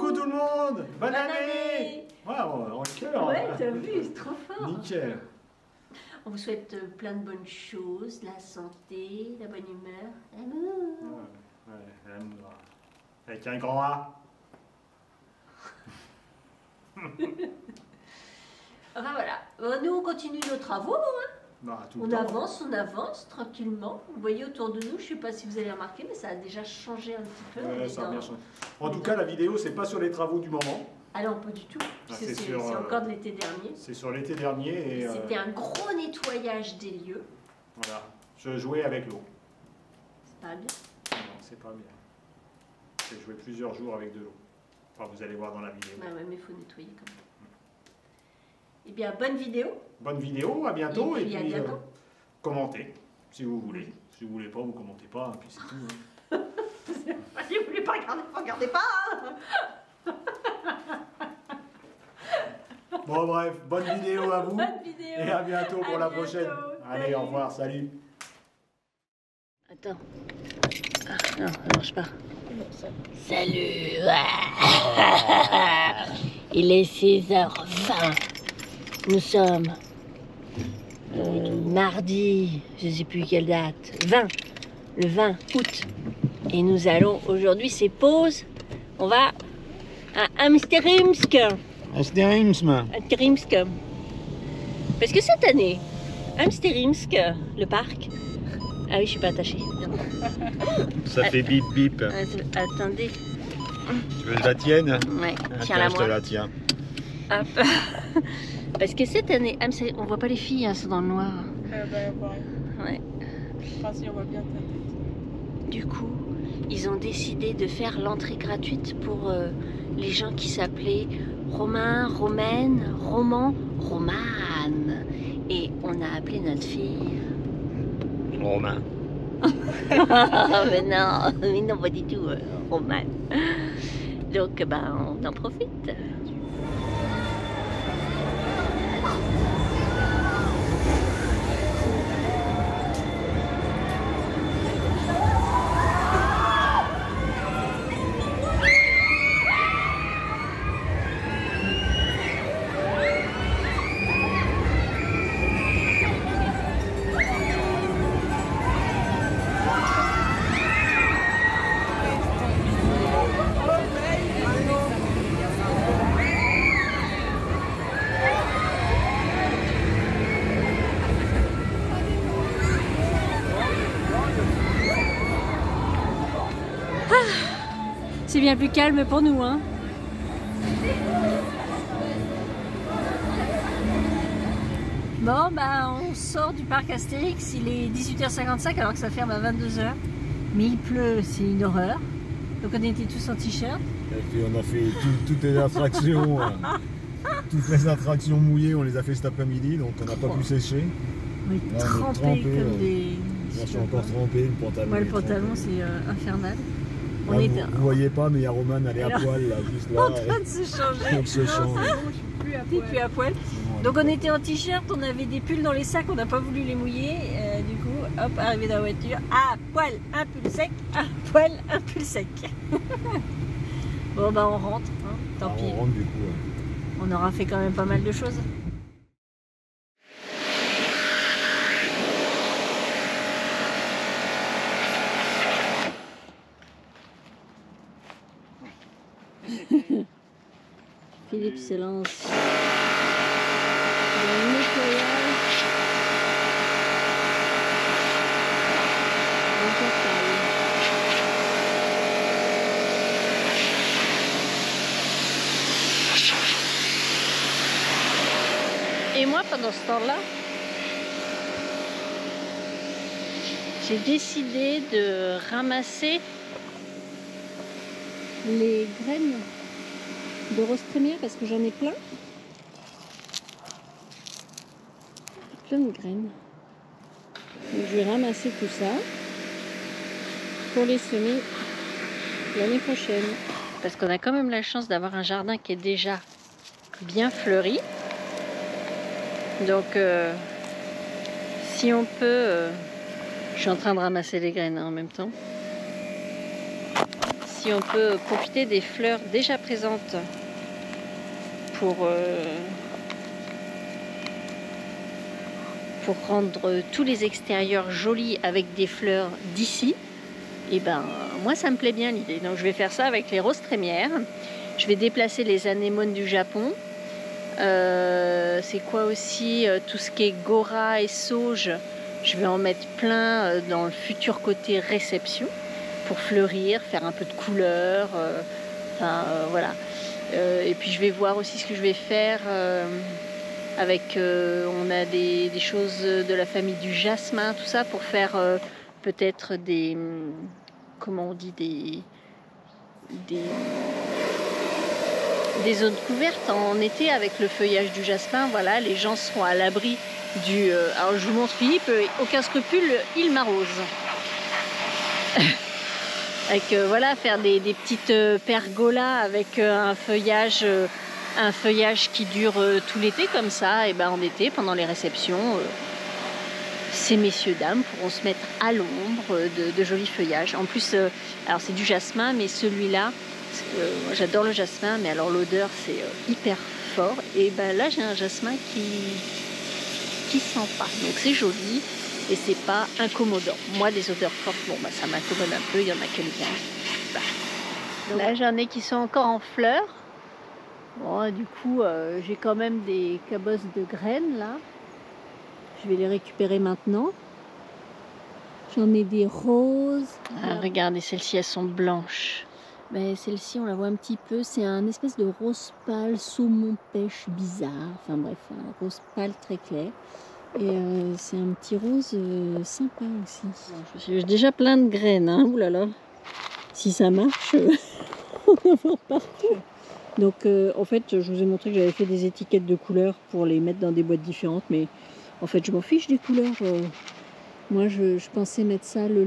Coucou tout le monde. Bonne année. Waouh, en cœur. Ouais, t'as vu, c'est trop fort. Nickel. On vous souhaite plein de bonnes choses, la santé, la bonne humeur, l'amour. Ouais, l'amour. Avec un grand A. Enfin voilà, nous on continue nos travaux, hein. Bah, tout On le temps. avance tranquillement. Vous voyez autour de nous, je ne sais pas si vous avez remarqué, mais ça a déjà changé un petit peu. Ouais, ça a bien changé. En tout cas, la vidéo, c'est pas sur les travaux du moment. Ah non, pas du tout. C'est encore de l'été dernier. C'est sur l'été dernier. Et c'était un gros nettoyage des lieux. Voilà, je jouais avec l'eau. C'est pas bien. Non, c'est pas bien. J'ai joué plusieurs jours avec de l'eau. Enfin, vous allez voir dans la vidéo. Bah ouais, mais il faut nettoyer quand même. Eh bien, bonne vidéo. Bonne vidéo, à bientôt. Et puis, à bientôt. Commentez, si vous voulez. Si vous voulez pas, vous commentez pas, hein, puis c'est tout. Hein. Si vous voulez pas regarder, regardez pas. Hein. Bon bref, bonne vidéo à vous. Bonne vidéo. Et à bientôt pour la prochaine. Allez, Salut. au revoir, salut. Attends. Ah, non, ça marche pas. Salut. Il est 6h20. Nous sommes mardi, je ne sais plus quelle date, le 20 août. Et nous allons, aujourd'hui c'est pause, on va à Amsterdamsk. Amsterdamsk. Parce que cette année, Amsterdamsk, le parc... Ah oui, je suis pas attachée. Ça fait bip bip. Attendez. Tu veux que je la tienne? Ouais, Ah, tiens-la je te moi. la tiens. Hop. Parce que cette année, on voit pas les filles, elles sont dans le noir. Ouais. Enfin, si, on voit bien ta tête. Du coup, ils ont décidé de faire l'entrée gratuite pour les gens qui s'appelaient Romain, Romaine, Roman, Romane. Et on a appelé notre fille. Romain. Mais non, pas du tout, Romane. Donc, ben, on en profite. C'est bien plus calme pour nous, hein. Bon, bah on sort du parc Astérix, il est 18h55 alors que ça ferme à 22h. Mais il pleut, c'est une horreur. Donc on était tous en t-shirt. Et puis on a fait toutes les attractions. Toutes les attractions mouillées, on les a fait cet après-midi, donc on n'a pas pu sécher. On est Là, on est trempés trempés, comme des... Moi je suis encore trempé, le pantalon. Moi le est pantalon trempé. c'est infernal. Là, On est vous voyez pas, mais il y a Roman, elle est à poil là, juste là. en train de se changer. Elle se change. T'es plus à poil. Donc on était en t-shirt, on avait des pulls dans les sacs, on n'a pas voulu les mouiller. Du coup, hop, arrivé dans la voiture, à poil, un pull sec, à poil, un pull sec. Bon bah on rentre, hein, tant pis. On rentre du coup. Ouais. On aura fait quand même pas mal de choses. Philippe s'élance dans le nettoyage d'un portail. Et moi, pendant ce temps-là, j'ai décidé de ramasser les graines de rose trémière parce que j'en ai plein. Plein de graines. Donc je vais ramasser tout ça pour les semer l'année prochaine. Parce qu'on a quand même la chance d'avoir un jardin qui est déjà bien fleuri. Donc si on peut, je suis en train de ramasser les graines en même temps. si on peut profiter des fleurs déjà présentes pour rendre tous les extérieurs jolis avec des fleurs d'ici. Et ben moi ça me plaît bien l'idée. Donc je vais faire ça avec les roses trémières. Je vais déplacer les anémones du Japon. C'est quoi aussi tout ce qui est gora et sauge. Je vais en mettre plein dans le futur côté réception pour fleurir, faire un peu de couleur. Voilà. Et puis je vais voir aussi ce que je vais faire avec. On a des choses de la famille du jasmin, tout ça pour faire peut-être des. Comment on dit des zones couvertes en été avec le feuillage du jasmin. Voilà, les gens seront à l'abri du... alors je vous montre Philippe, aucun scrupule, il m'arrose. Avec, voilà, faire des petites pergolas avec un feuillage qui dure tout l'été comme ça. Et ben en été, pendant les réceptions, ces messieurs dames pourront se mettre à l'ombre de jolis feuillages. En plus, alors c'est du jasmin, mais celui-là, moi j'adore le jasmin, mais alors l'odeur c'est hyper fort. Et ben là j'ai un jasmin qui sent pas, donc c'est joli et c'est pas incommodant. Moi des odeurs fortes, bon bah ça m'incommode un peu, il y en a qui aiment bien. Bah. Là j'en ai qui sont encore en fleurs. Bon, du coup j'ai quand même des cabosses de graines là. Je vais les récupérer maintenant. J'en ai des roses. Ah, regardez, celles-ci elles sont blanches. Ben, celle-ci, on la voit un petit peu, c'est un espèce de rose pâle, saumon pêche bizarre, enfin bref, un rose pâle très clair. Et c'est un petit rose sympa aussi. J'ai déjà plein de graines, hein, oulala. Si ça marche, on va en avoir partout. Donc en fait, je vous ai montré que j'avais fait des étiquettes de couleurs pour les mettre dans des boîtes différentes, mais en fait, je m'en fiche des couleurs. Moi, je pensais mettre ça le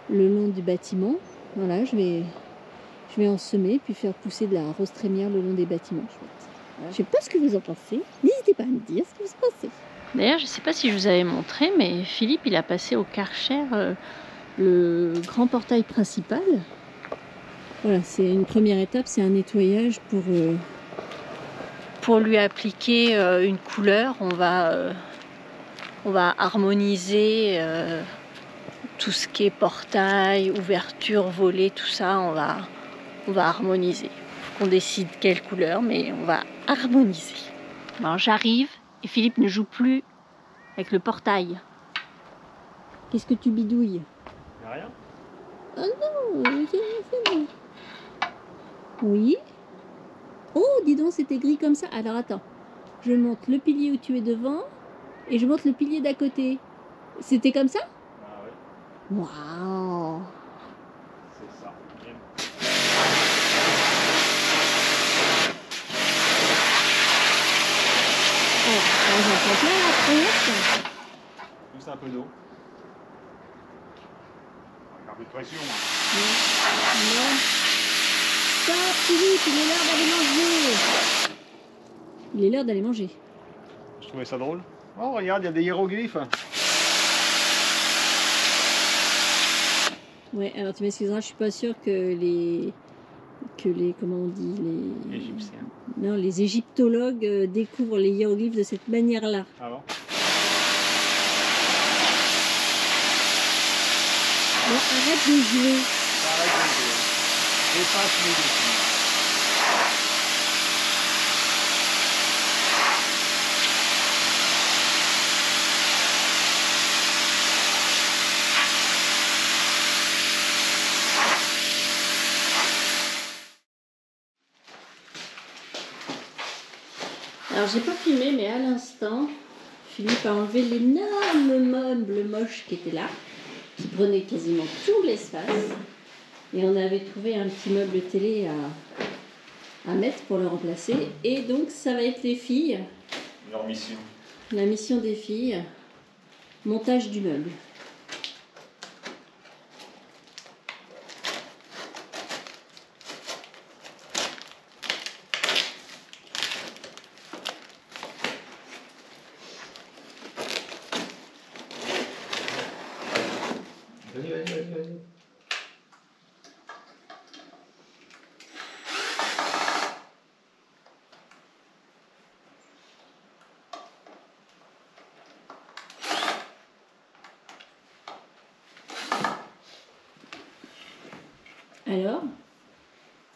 long du bâtiment. Voilà, je vais en semer puis faire pousser de la rose trémière le long des bâtiments. Je ne sais pas ce que vous en pensez. N'hésitez pas à me dire ce que vous en pensez. D'ailleurs, je ne sais pas si je vous avais montré, mais Philippe, il a passé au Karcher le grand portail principal. Voilà, c'est une première étape, c'est un nettoyage pour lui appliquer une couleur. On va harmoniser tout ce qui est portail, ouverture, volet, tout ça, on va harmoniser. Il faut qu'on décide quelle couleur, mais on va harmoniser. Alors j'arrive et Philippe ne joue plus avec le portail. Qu'est-ce que tu bidouilles? Il n'y a rien. Oh non, j'ai rien fait moi. Oui. Oh, dis donc, c'était gris comme ça. Alors attends, je monte le pilier où tu es devant et je monte le pilier d'à côté. C'était comme ça? Ah ouais. Waouh! C'est ça. Bien. Oh, j'entends plein la tronche. Juste un peu d'eau. Un peu de pression. Non. Stop, Philippe, il est l'heure d'aller manger. Il est l'heure d'aller manger. Je trouvais ça drôle. Oh, regarde, il y a des hiéroglyphes. Ouais, alors tu m'excuseras, je suis pas sûre que les comment on dit, les Égyptiens. Non, les égyptologues découvrent les hiéroglyphes de cette manière-là. Ah bon? Bon, arrête de jouer. Arrête de jouer. Efface les dessins. Alors j'ai pas filmé, mais à l'instant, Philippe a enlevé l'énorme meuble moche qui était là, qui prenait quasiment tout l'espace. Et on avait trouvé un petit meuble télé à mettre pour le remplacer. Et donc ça va être les filles. Leur mission. La mission des filles, montage du meuble. Vas-y. Alors,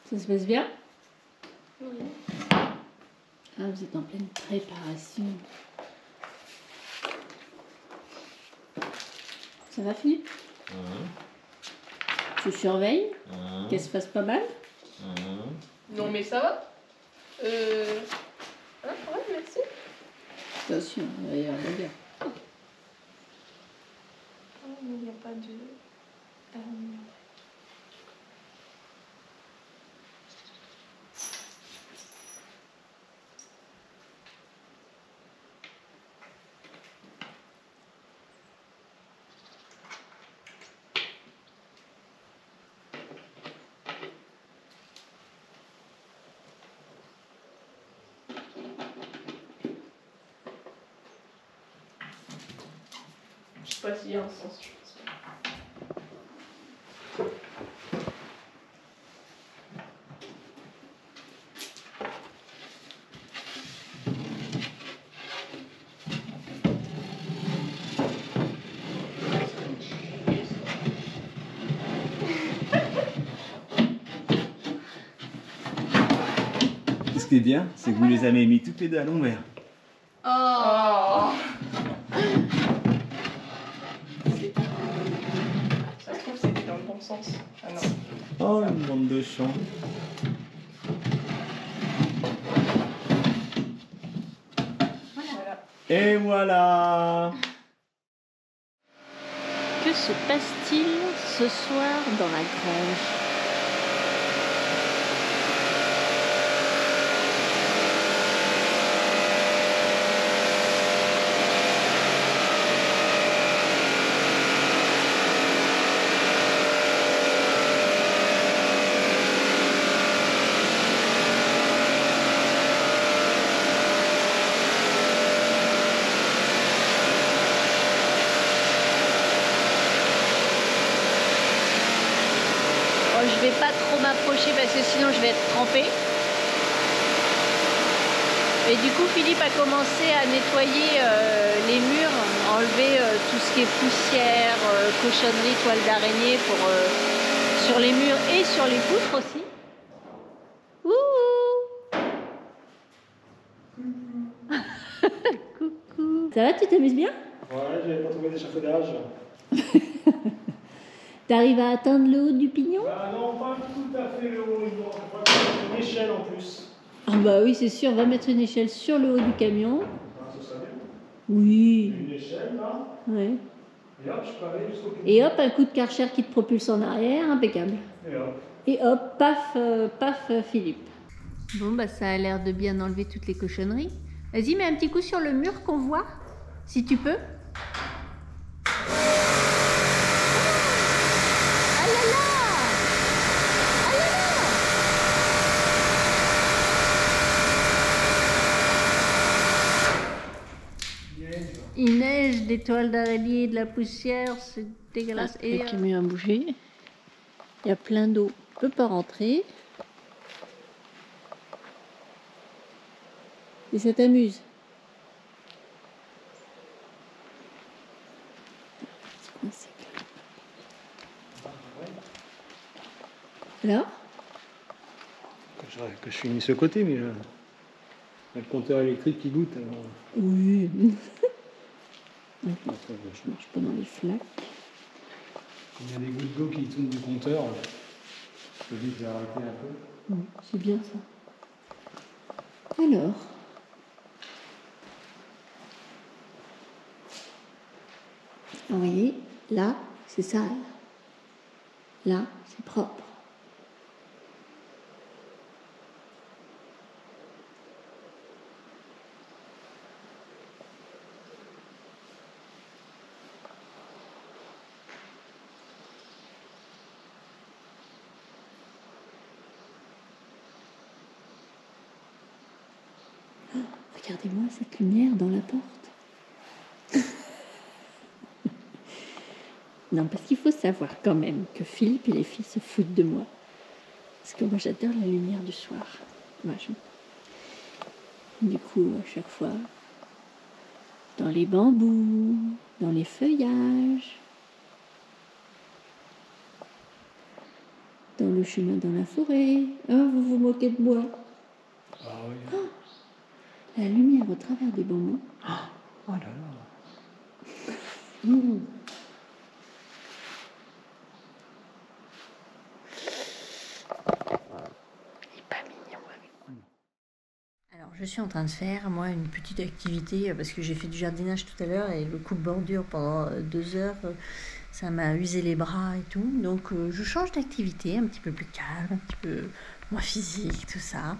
ça se passe bien? Oui. Ah, vous êtes en pleine préparation. Ça va, Philippe? Tu surveilles qu'elle se fasse pas mal? Non, mais ça va. Ouais, merci. Attention, il va y avoir bagarre. Oh, mais il n'y a pas de... Je sais pas s'il y a un sens, je pense. Ce qui est bien, c'est que vous les avez mis toutes les deux à l'envers. Oh. Ça se trouve, c'était dans le bon sens. Ah non. Oh, une bande de champs. Voilà. Et voilà. Que se passe-t-il ce soir dans la grange? Je vais pas trop m'approcher parce que sinon je vais être trempée. Et du coup, Philippe a commencé à nettoyer les murs, enlever tout ce qui est poussière, cochonnerie, toile d'araignée sur les murs et sur les poutres aussi. Coucou. Ça va, tu t'amuses bien? Ouais, j'avais pas trouvé d'échafaudage. T'arrives à atteindre le haut du pignon? Bah non, pas tout à fait le haut, il doit mettre une échelle en plus. Ah bah oui, c'est sûr, on va mettre une échelle sur le haut du camion. Ah, ça serait bien. Oui. Une échelle là, Ouais. et hop, je peux aller jusqu'au pied. Et hop, un coup de Karcher qui te propulse en arrière, impeccable. Et hop. Et hop, paf, paf, Philippe. Bon, bah ça a l'air de bien enlever toutes les cochonneries. Vas-y, mets un petit coup sur le mur qu'on voit, si tu peux. Ah là là! Ah là là! Il neige, des toiles d'araignée, de la poussière, c'est dégueulasse. Et le camion a bougé. Il y a plein d'eau, on peut pas rentrer. Et ça t'amuse? Alors? Que je finisse ce côté, mais le compteur électrique qui goûte. Alors... Oui. Je marche pas dans les flaques. Il y a des gouttes d'eau qui tournent du compteur. Je te dis que j'ai arrêté un peu. C'est bien ça. Alors? Vous voyez, là, c'est sale. Là, c'est propre. Oh, regardez-moi cette lumière dans la porte. Non, parce qu'il faut savoir quand même que Philippe et les filles se foutent de moi. Parce que moi, j'adore la lumière du soir. Vachement. Du coup, à chaque fois, dans les bambous, dans les feuillages. dans le chemin dans la forêt. Oh, vous vous moquez de moi. Ah oui. Oh, la lumière au travers des bambous. Oh là là. Mmh. Il est pas mignon. Alors, je suis en train de faire, moi, une petite activité, parce que j'ai fait du jardinage tout à l'heure et le coupe-bordure pendant 2 heures, ça m'a usé les bras et tout. Donc, je change d'activité, un petit peu plus calme, un petit peu moins physique, tout ça.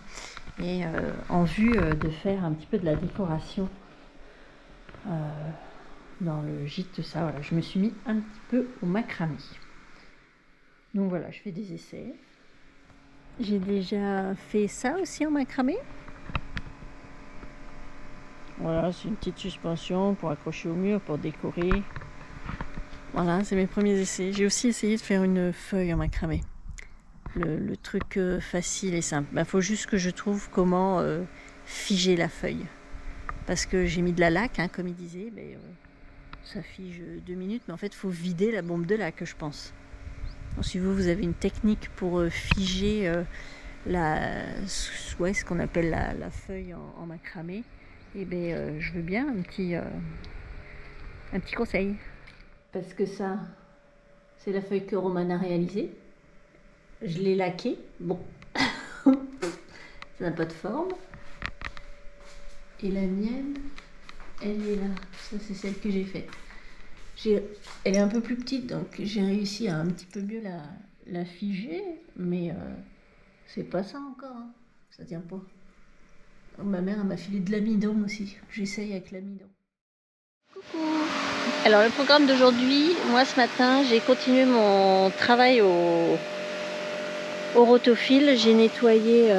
Et en vue de faire un petit peu de la décoration dans le gîte, tout ça, voilà, je me suis mis un petit peu au macramé. Donc voilà, je fais des essais. J'ai déjà fait ça aussi en macramé. Voilà, c'est une petite suspension pour accrocher au mur, pour décorer. Voilà, c'est mes premiers essais. J'ai aussi essayé de faire une feuille en macramé. Le truc facile et simple. Il faut juste que je trouve comment figer la feuille. Parce que j'ai mis de la laque, hein, comme il disait. Mais, ça fige 2 minutes, mais en fait, il faut vider la bombe de laque, je pense. Donc, si vous avez une technique pour figer ce qu'on appelle la feuille en macramé, eh bien, je veux bien un petit conseil. Parce que ça, c'est la feuille que Roman a réalisée. Je l'ai laquée. Bon, ça n'a pas de forme. Et la mienne, elle est là. Ça, c'est celle que j'ai faite. Elle est un peu plus petite, donc j'ai réussi à un petit peu mieux la figer. Mais c'est pas ça encore. Hein. Ça tient pas. Ma mère m'a filé de l'amidon aussi. J'essaye avec l'amidon. Coucou. Alors le programme d'aujourd'hui, moi ce matin, j'ai continué mon travail au rotofil. J'ai nettoyé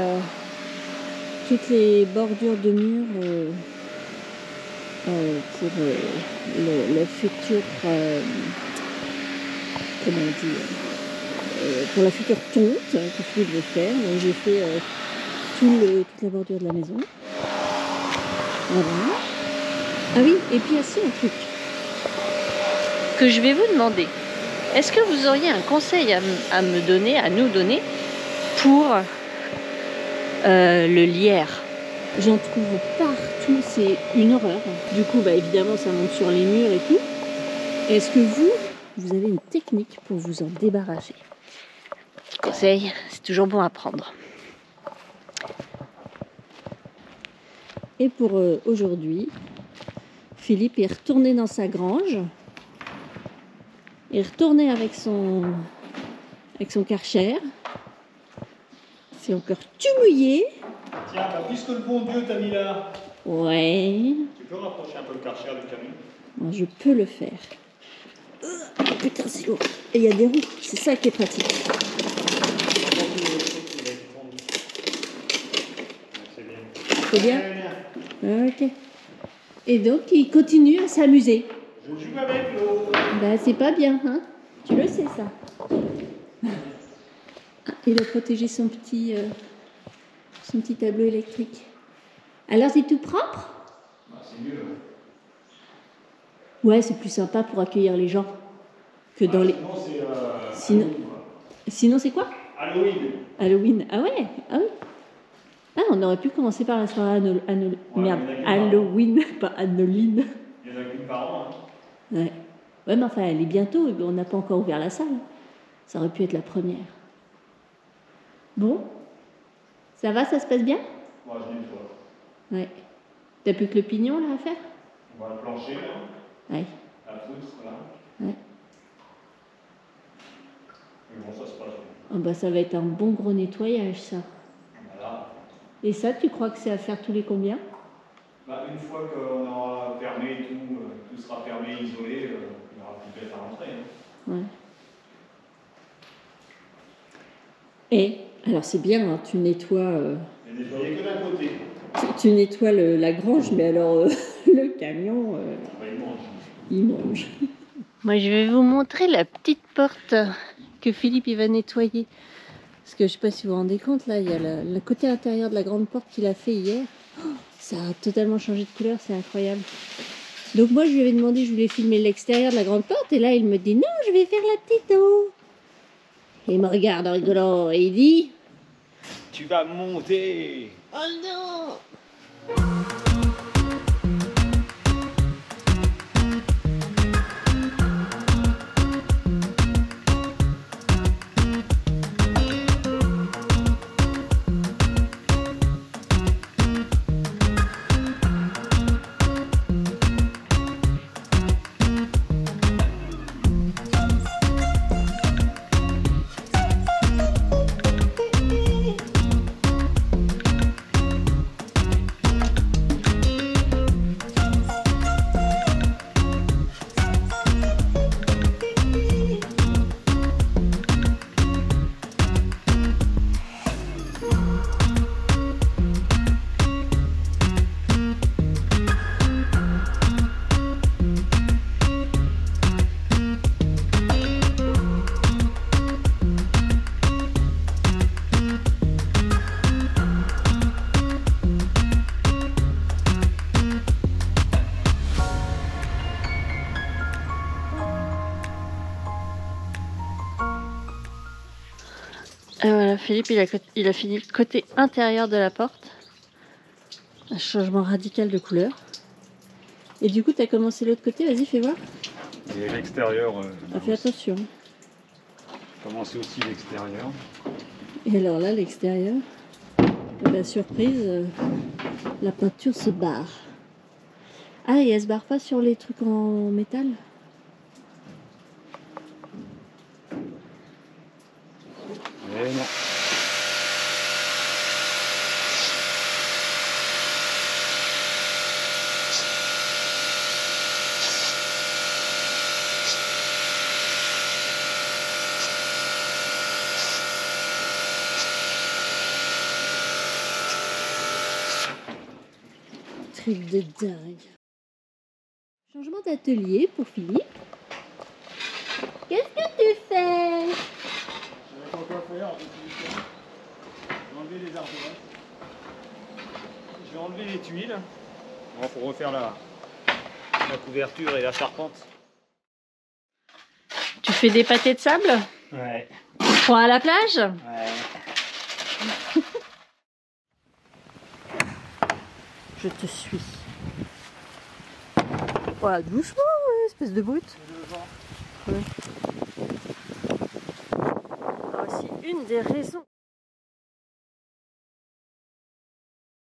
toutes les bordures de murs pour le futur, comment on dit, pour la future tonte que Philippe veut faire. Donc j'ai fait toute la bordure de la maison. Voilà. Ah oui, et puis aussi un truc que je vais vous demander. Est-ce que vous auriez un conseil à nous donner pour le lierre? J'en trouve partout, c'est une horreur. Du coup, évidemment, ça monte sur les murs et tout. Est-ce que vous avez une technique pour vous en débarrasser? Petit conseil, c'est toujours bon à prendre. Et pour aujourd'hui, Philippe est retourné dans sa grange. Il est retourné avec son Karcher. C'est encore tout mouillé. Tiens, puisque le bon Dieu t'a mis là, Ouais. tu peux rapprocher un peu le Karcher du camion? Moi, je peux le faire. Putain, c'est lourd. Et il y a des roues. C'est ça qui est pratique. C'est bien. Ok. Et donc, il continue à s'amuser. Je joue avec l'eau. C'est pas bien, hein? Tu le sais, ça. Il a protégé son petit tableau électrique. Alors, c'est tout propre? C'est mieux. Ouais, c'est plus sympa pour accueillir les gens que dans les... Sinon, c'est quoi? Halloween. Halloween. Ah ouais? Ah oui. Ah, on aurait pu commencer par la soirée Halloween, pas Halloween. Il y en a qu'une par an. Hein. Ouais. Ouais, mais enfin, elle est bientôt. On n'a pas encore ouvert la salle. Ça aurait pu être la première. Bon. Ça va, ça se passe bien? Moi, je nettoie. Ouais. T'as plus que le pignon, là, à faire? On va le plancher, là. Ouais. La poutre, là. Ouais. Mais bon, ça se passe bien. Oh, ça va être un bon gros nettoyage, ça. Voilà. Et ça, tu crois que c'est à faire tous les combien? Une fois qu'on aura fermé tout sera fermé, isolé, il n'y aura plus de bête à rentrer. Hein. Ouais. Et, alors c'est bien, hein, tu nettoies... Il n'y a nettoyé que d'un côté. Tu nettoies la grange, mais alors le camion... Il mange. Moi, je vais vous montrer la petite porte que Philippe il va nettoyer. Parce que je ne sais pas si vous vous rendez compte, là, il y a le côté intérieur de la grande porte qu'il a fait hier. Oh, ça a totalement changé de couleur, c'est incroyable. Donc moi, je lui avais demandé, je voulais filmer l'extérieur de la grande porte. Et là, il me dit, non, je vais faire la petite eau. Il me regarde en rigolant et il dit... Tu vas monter. Oh non! Et voilà, Philippe, il a fini le côté intérieur de la porte. Un changement radical de couleur. Et du coup, tu as commencé l'autre côté, vas-y, fais voir. Et l'extérieur. Fais attention. Commencer aussi l'extérieur. Et alors là, l'extérieur, la surprise, la peinture se barre. Ah, et elle se barre pas sur les trucs en métal? Et non. Truc de dingue. Changement d'atelier pour Philippe. Qu'est-ce que tu fais? Je vais encore faire. Je vais enlever les ardoises. Je vais enlever les tuiles. Bon, pour refaire la couverture et la charpente. Tu fais des pâtés de sable? Ouais. Pour à la plage? Ouais. Je te suis. Voilà, doucement, ouais, espèce de brute. Ouais. Alors, aussi, une des raisons